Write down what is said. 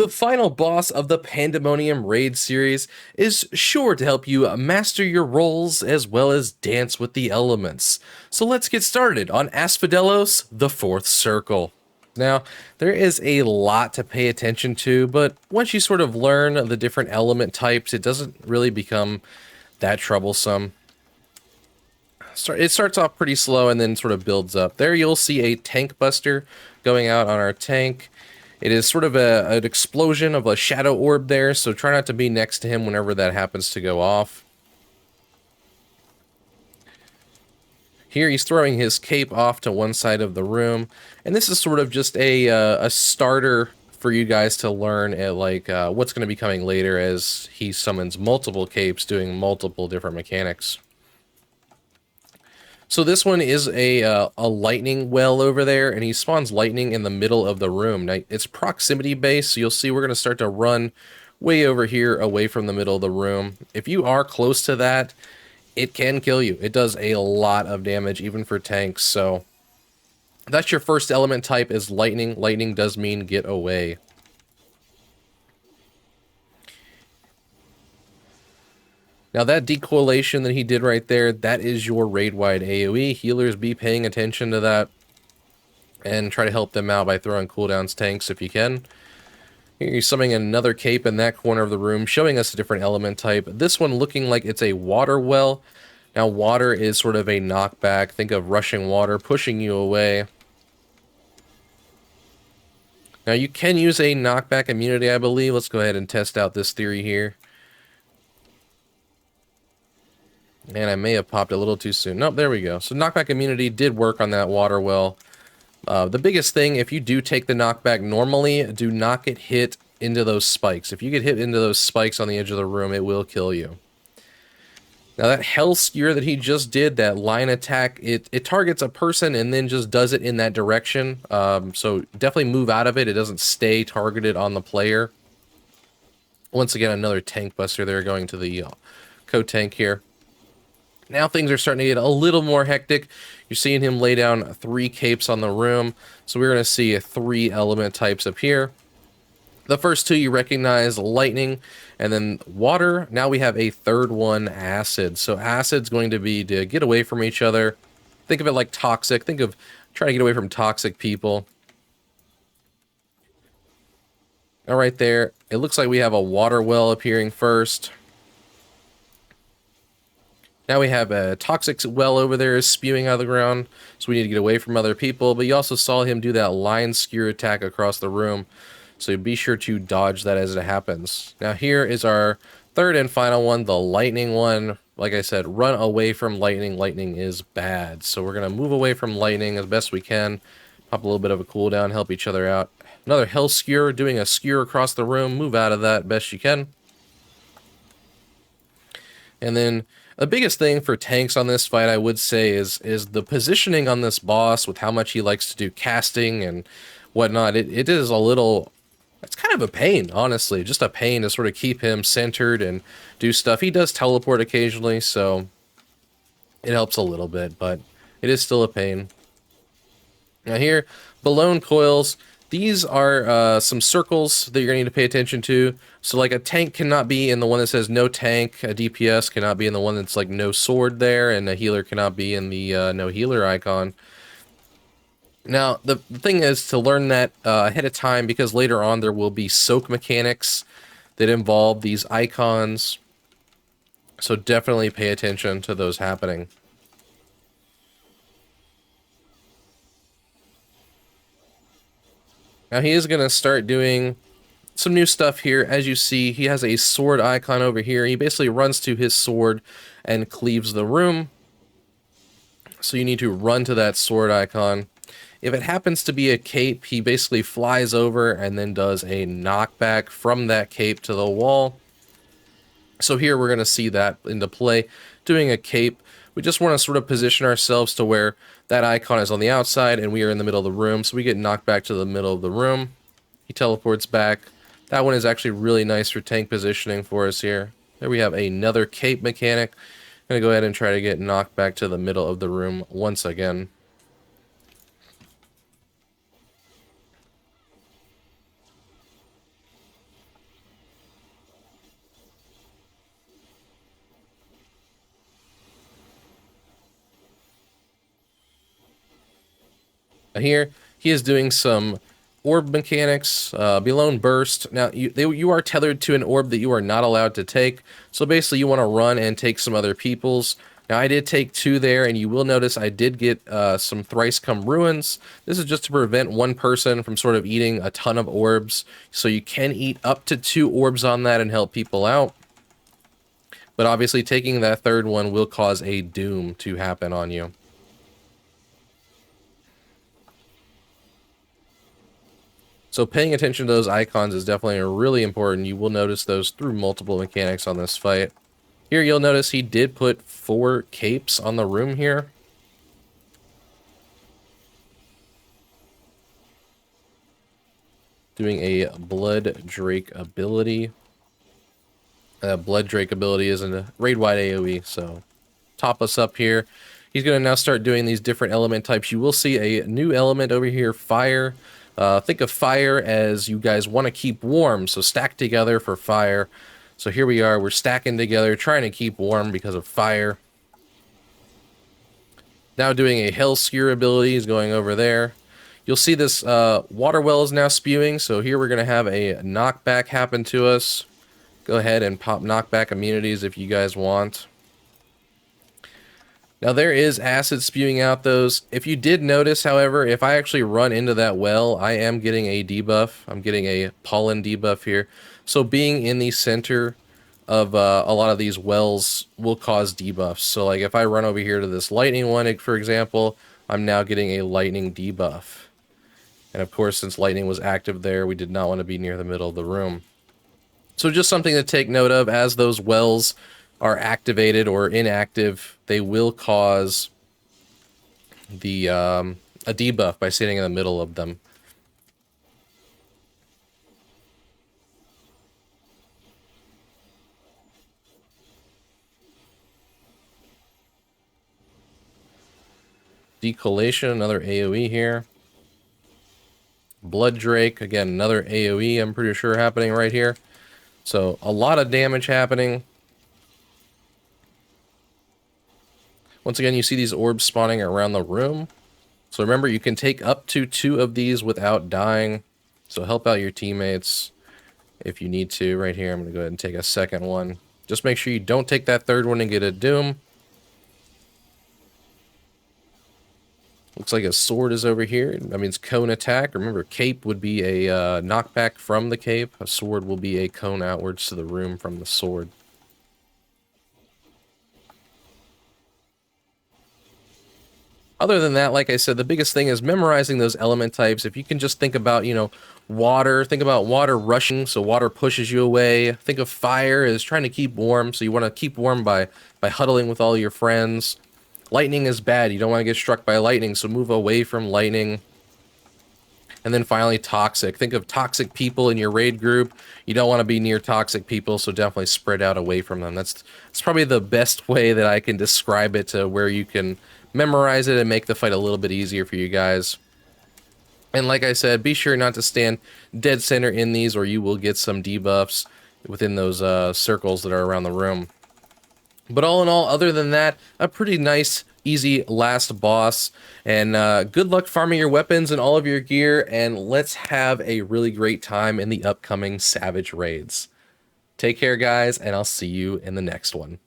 The final boss of the Pandaemonium raid series is sure to help you master your roles as well as dance with the elements. So let's get started on Asphodelos, the Fourth Circle. Now, there is a lot to pay attention to, but once you sort of learn the different element types, it doesn't really become that troublesome. It starts off pretty slow and then sort of builds up. There you'll see a tank buster going out on our tank. It is sort of an explosion of a shadow orb there, so try not to be next to him whenever that happens to go off. Here he's throwing his cape off to one side of the room, and this is sort of just a starter for you guys to learn at what's going to be coming later as he summons multiple capes doing multiple different mechanics. So this one is a lightning well over there, and he spawns lightning in the middle of the room. Now, it's proximity based, so you'll see we're going to start to run way over here away from the middle of the room. If you are close to that, it can kill you. It does a lot of damage, even for tanks, so that's your first element type is lightning. Lightning does mean get away. Now that decollation that he did right there, that is your raid-wide AoE. Healers, be paying attention to that and try to help them out by throwing cooldowns tanks if you can. Here he's summoning another cape in that corner of the room, showing us a different element type. This one looking like it's a water well. Now water is sort of a knockback. Think of rushing water, pushing you away. Now you can use a knockback immunity, I believe. Let's go ahead and test out this theory here. And I may have popped a little too soon. Nope, there we go. So knockback immunity did work on that water well. The biggest thing, if you do take the knockback normally, do not get hit into those spikes. If you get hit into those spikes on the edge of the room, it will kill you. Now that hell skewer that he just did, that line attack, it targets a person and then just does it in that direction. So definitely move out of it. It doesn't stay targeted on the player. Once again, another tank buster there going to the co-tank here. Now things are starting to get a little more hectic. You're seeing him lay down 3 capes on the room. So we're going to see 3 element types up here. The first 2 you recognize, lightning and then water. Now we have a third one, acid. So acid's going to be to get away from each other. Think of it like toxic. Think of trying to get away from toxic people. All right there. It looks like we have a water well appearing first. Now we have a toxic well over there spewing out of the ground, so we need to get away from other people. But you also saw him do that line skewer attack across the room, so be sure to dodge that as it happens. Now here is our third and final one, the lightning one. Like I said, run away from lightning. Lightning is bad, so we're going to move away from lightning as best we can. Pop a little bit of a cooldown, help each other out. Another hell skewer, doing a skewer across the room. Move out of that best you can. And then the biggest thing for tanks on this fight, I would say, is the positioning on this boss with how much he likes to do casting and whatnot. It is a little... It's kind of a pain, honestly. Just a pain to sort of keep him centered and do stuff. He does teleport occasionally, so it helps a little bit, but it is still a pain. Now here, balloon coils. These are some circles that you're going to need to pay attention to. So like a tank cannot be in the one that says no tank. A DPS cannot be in the one that's like no sword there. And a healer cannot be in the no healer icon. Now, the thing is to learn that ahead of time, because later on there will be soak mechanics that involve these icons. So definitely pay attention to those happening. Now he is going to start doing some new stuff here. As you see, he has a sword icon over here. He basically runs to his sword and cleaves the room. So you need to run to that sword icon. If it happens to be a cape, he basically flies over and then does a knockback from that cape to the wall. So here we're going to see that into play, doing a cape. We just want to sort of position ourselves to where that icon is on the outside and we are in the middle of the room, so we get knocked back to the middle of the room. He teleports back. That one is actually really nice for tank positioning for us here. There we have another cape mechanic. I'm going to go ahead and try to get knocked back to the middle of the room once again. Here, he is doing some orb mechanics, Below Burst. Now, you are tethered to an orb that you are not allowed to take, so basically you want to run and take some other people's. Now, I did take 2 there, and you will notice I did get some Thrice Come Ruins. This is just to prevent one person from sort of eating a ton of orbs, so you can eat up to 2 orbs on that and help people out. But obviously, taking that 3rd one will cause a doom to happen on you. So paying attention to those icons is definitely really important. You will notice those through multiple mechanics on this fight. Here you'll notice he did put 4 capes on the room here. Doing a Blood Drake ability. Blood Drake ability is a raid-wide AoE, so top us up here. He's going to now start doing these different element types. You will see a new element over here, fire. Think of fire as you guys want to keep warm, so stack together for fire. So here we are, we're stacking together, trying to keep warm because of fire. Now doing a hell skewer ability is going over there. You'll see this water well is now spewing, so here we're going to have a knockback happen to us. Go ahead and pop knockback immunities if you guys want. Now there is acid spewing out those. If you did notice, however, if I actually run into that well, I am getting a debuff. I'm getting a pollen debuff here. So being in the center of a lot of these wells will cause debuffs. So like if I run over here to this lightning one, for example, I'm now getting a lightning debuff. And of course, since lightning was active there, we did not want to be near the middle of the room. So just something to take note of as those wells are activated or inactive, they will cause the a debuff by sitting in the middle of them. Decollation, another AoE here. Blood Drake, again, another AoE, I'm pretty sure happening right here. So a lot of damage happening. Once again, you see these orbs spawning around the room. So remember, you can take up to 2 of these without dying. So help out your teammates if you need to. Right here, I'm going to go ahead and take a second one. Just make sure you don't take that 3rd one and get a doom. Looks like a sword is over here. That means cone attack. Remember, cape would be a knockback from the cape. A sword will be a cone outwards to the room from the sword. Other than that, like I said, the biggest thing is memorizing those element types. If you can just think about, you know, water, think about water rushing, so water pushes you away. Think of fire as trying to keep warm, so you want to keep warm by huddling with all your friends. Lightning is bad. You don't want to get struck by lightning, so move away from lightning. And then finally, toxic. Think of toxic people in your raid group. You don't want to be near toxic people, so definitely spread out away from them. That's probably the best way that I can describe it to where you can memorize it and make the fight a little bit easier for you guys. And like I said, be sure not to stand dead center in these or you will get some debuffs within those circles that are around the room. But all in all, other than that, a pretty nice, easy last boss. And good luck farming your weapons and all of your gear, and let's have a really great time in the upcoming Savage raids. Take care, guys, and I'll see you in the next one.